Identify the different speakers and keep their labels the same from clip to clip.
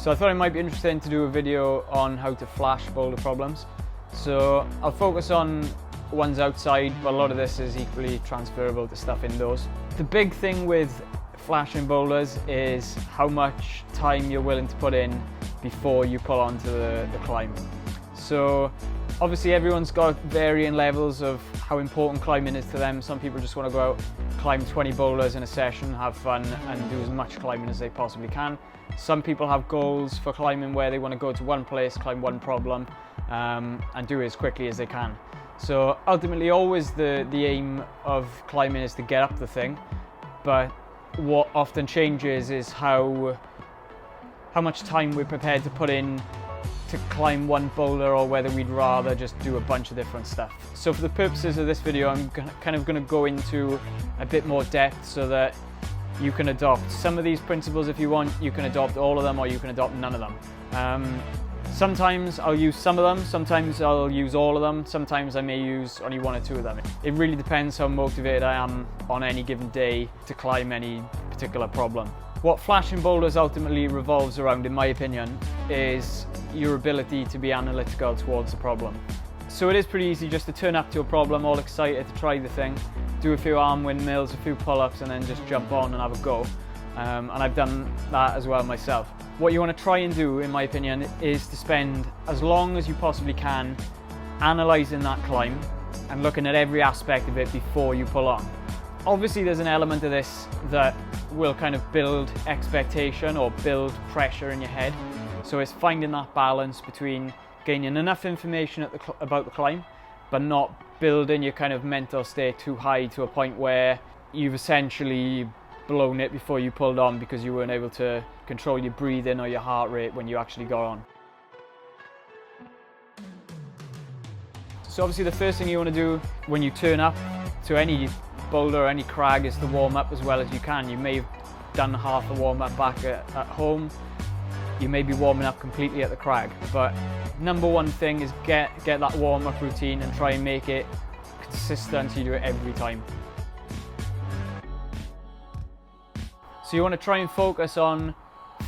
Speaker 1: So I thought it might be interesting to do a video on how to flash boulder problems. So I'll focus on ones outside, but a lot of this is equally transferable to stuff indoors. The big thing with flashing boulders is how much time you're willing to put in before you pull onto the climb. So obviously everyone's got varying levels of how important climbing is to them. Some people just want to go out, climb 20 boulders in a session, have fun and do as much climbing as they possibly can. Some people have goals for climbing where they want to go to one place, climb one problem and do it as quickly as they can. So ultimately always the aim of climbing is to get up the thing, but what often changes is how much time we're prepared to put in to climb one boulder, or whether we'd rather just do a bunch of different stuff. So for the purposes of this video, I'm kind of going to go into a bit more depth so that you can adopt some of these principles if you want. You can adopt all of them, or you can adopt none of them. Sometimes I'll use some of them, sometimes I'll use all of them, sometimes I may use only one or two of them. It really depends how motivated I am on any given day to climb any particular problem. What flashing boulders ultimately revolves around, in my opinion, is your ability to be analytical towards the problem. So it is pretty easy just to turn up to a problem all excited to try the thing, do a few arm windmills, a few pull-ups, and then just jump on and have a go. And I've done that as well myself. What you want to try and do, in my opinion, is to spend as long as you possibly can analysing that climb and looking at every aspect of it before you pull on. Obviously there's an element of this that will kind of build expectation or build pressure in your head. So it's finding that balance between gaining enough information about the climb, but not building your kind of mental state too high to a point where you've essentially blown it before you pulled on because you weren't able to control your breathing or your heart rate when you actually got on. So obviously the first thing you want to do when you turn up to any boulder or any crag is to warm up as well as you can. You may have done half a warm up back at home. You may be warming up completely at the crag, but number one thing is get that warm up routine and try and make it consistent so you do it every time. So you want to try and focus on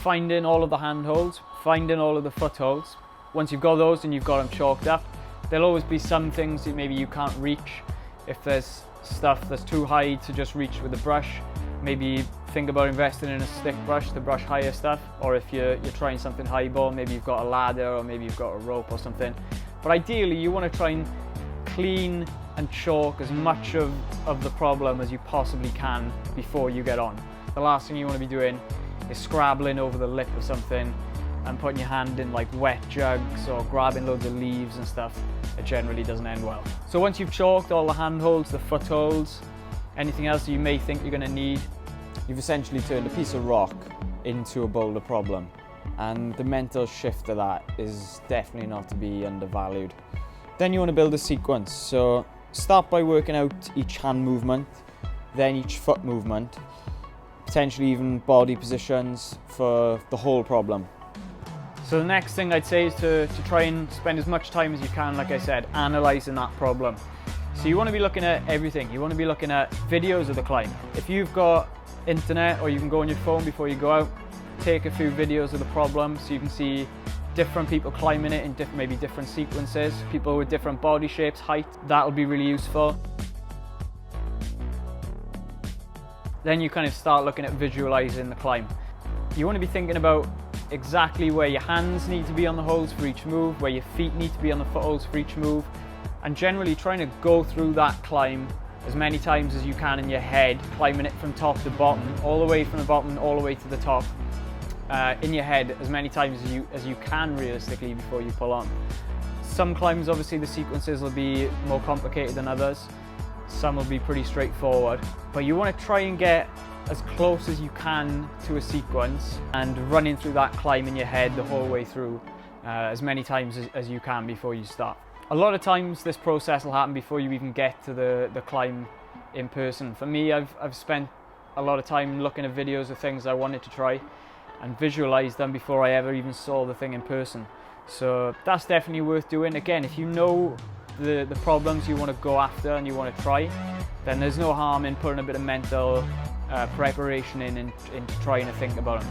Speaker 1: finding all of the handholds, finding all of the footholds. Once you've got those and you've got them chalked up, there'll always be some things that maybe you can't reach. If there's stuff that's too high to just reach with a brush, maybe think about investing in a stick brush to brush higher stuff. Or if you're trying something highball, maybe you've got a ladder or maybe you've got a rope or something. But ideally you want to try and clean and chalk as much of the problem as you possibly can before you get on. The last thing you want to be doing is scrabbling over the lip of something and putting your hand in like wet jugs or grabbing loads of leaves and stuff. It generally doesn't end well. So once you've chalked all the handholds, the footholds, anything else that you may think you're going to need, you've essentially turned a piece of rock into a boulder problem. And the mental shift of that is definitely not to be undervalued. Then you want to build a sequence. So start by working out each hand movement, then each foot movement, potentially even body positions for the whole problem. So the next thing I'd say is to try and spend as much time as you can, like I said, analysing that problem. So you want to be looking at everything. You want to be looking at videos of the climb. If you've got internet or you can go on your phone before you go out, take a few videos of the problem so you can see different people climbing it in maybe different sequences, people with different body shapes, height. That'll be really useful. Then you kind of start looking at visualizing the climb. You want to be thinking about exactly where your hands need to be on the holds for each move, where your feet need to be on the footholds for each move, and generally trying to go through that climb as many times as you can in your head, climbing it from top to bottom, all the way from the bottom all the way to the top, in your head as many times as you can realistically before you pull on. Some climbs, obviously the sequences will be more complicated than others. Some will be pretty straightforward, but you want to try and get as close as you can to a sequence and running through that climb in your head the whole way through as many times as you can before you start. A lot of times this process will happen before you even get to the climb in person. For me, I've spent a lot of time looking at videos of things I wanted to try and visualize them before I ever even saw the thing in person. So that's definitely worth doing. Again, if you know the problems you want to go after and you want to try, then there's no harm in putting a bit of mental preparation into trying to think about them.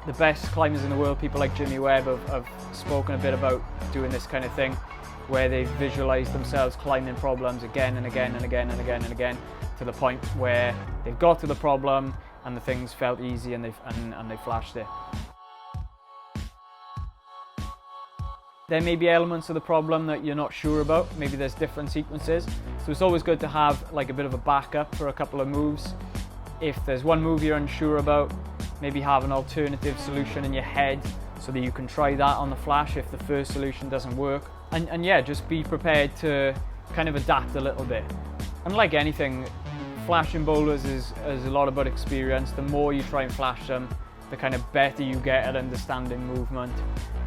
Speaker 1: The best climbers in the world, people like Jimmy Webb, have spoken a bit about doing this kind of thing, where they've visualized themselves climbing problems again and again and again and again and again, to the point where they've got to the problem and the things felt easy and they flashed it. There may be elements of the problem that you're not sure about. Maybe there's different sequences. So it's always good to have like a bit of a backup for a couple of moves. If there's one move you're unsure about, maybe have an alternative solution in your head so that you can try that on the flash if the first solution doesn't work. And yeah, just be prepared to kind of adapt a little bit. And like anything, flashing boulders is a lot about experience. The more you try and flash them, the kind of better you get at understanding movement.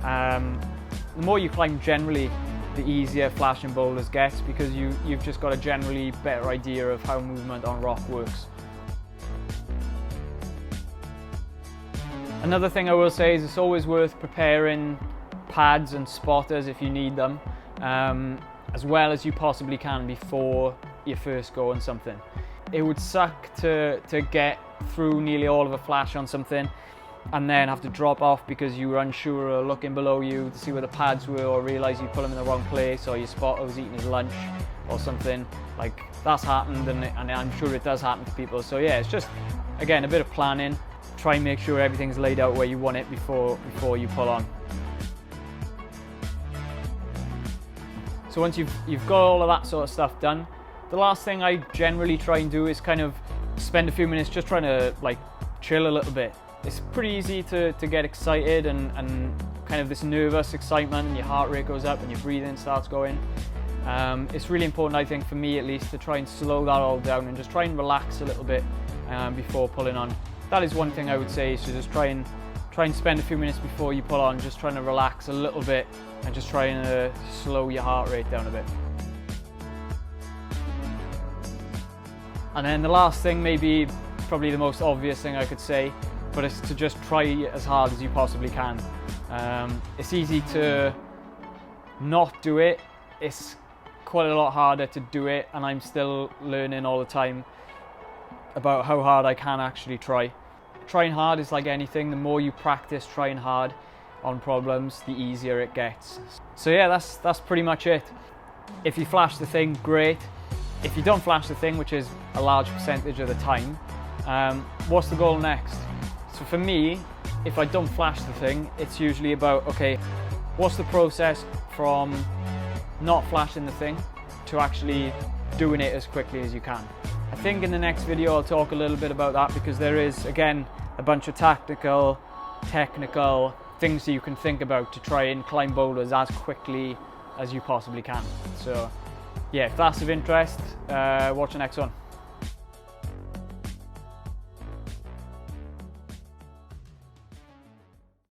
Speaker 1: The more you climb generally, the easier flashing boulders gets, because you've just got a generally better idea of how movement on rock works. Another thing I will say is it's always worth preparing pads and spotters if you need them, as well as you possibly can before you first go on something. It would suck to get through nearly all of a flash on something and then have to drop off because you were unsure or looking below you to see where the pads were, or realise you put them in the wrong place, or your spotter was eating his lunch or something. Like, that's happened, and I'm sure it does happen to people. So yeah, it's just, again, a bit of planning. Try and make sure everything's laid out where you want it before you pull on. So once you've got all of that sort of stuff done, the last thing I generally try and do is kind of spend a few minutes just trying to like chill a little bit. It's pretty easy to get excited and kind of this nervous excitement, and your heart rate goes up and your breathing starts going. It's really important, I think, for me at least, to try and slow that all down and just try and relax a little bit before pulling on. That is one thing I would say, is to just try and spend a few minutes before you pull on, just trying to relax a little bit and just trying to slow your heart rate down a bit. And then the last thing, maybe probably the most obvious thing I could say, but it's to just try as hard as you possibly can. It's easy to not do it. It's quite a lot harder to do it, and I'm still learning all the time about how hard I can actually try. Trying hard is like anything. The more you practice trying hard on problems, the easier it gets. So yeah, that's pretty much it. If you flash the thing, great. If you don't flash the thing, which is a large percentage of the time, what's the goal next? So for me, if I don't flash the thing, it's usually about, okay, what's the process from not flashing the thing to actually doing it as quickly as you can? I think in the next video I'll talk a little bit about that, because there is, again, a bunch of tactical, technical things that you can think about to try and climb boulders as quickly as you possibly can. So yeah, if that's of interest, watch the next one.